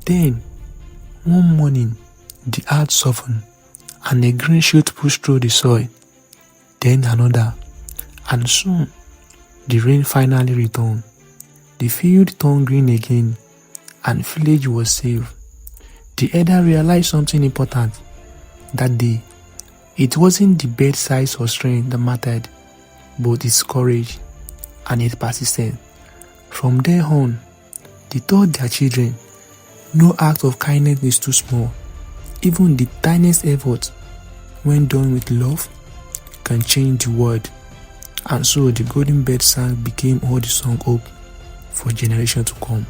Then, one morning, the earth softened, and a green shoot pushed through the soil. Then another, and soon, the rain finally returned. The field turned green again, and village was saved. The elder realized something important that day. It wasn't the bird size or strength that mattered, but its courage and its persistence. From there on, they taught their children, no act of kindness is too small. Even the tiniest effort, when done with love, can change the world. And so the golden bird song became all the song hope for generations to come.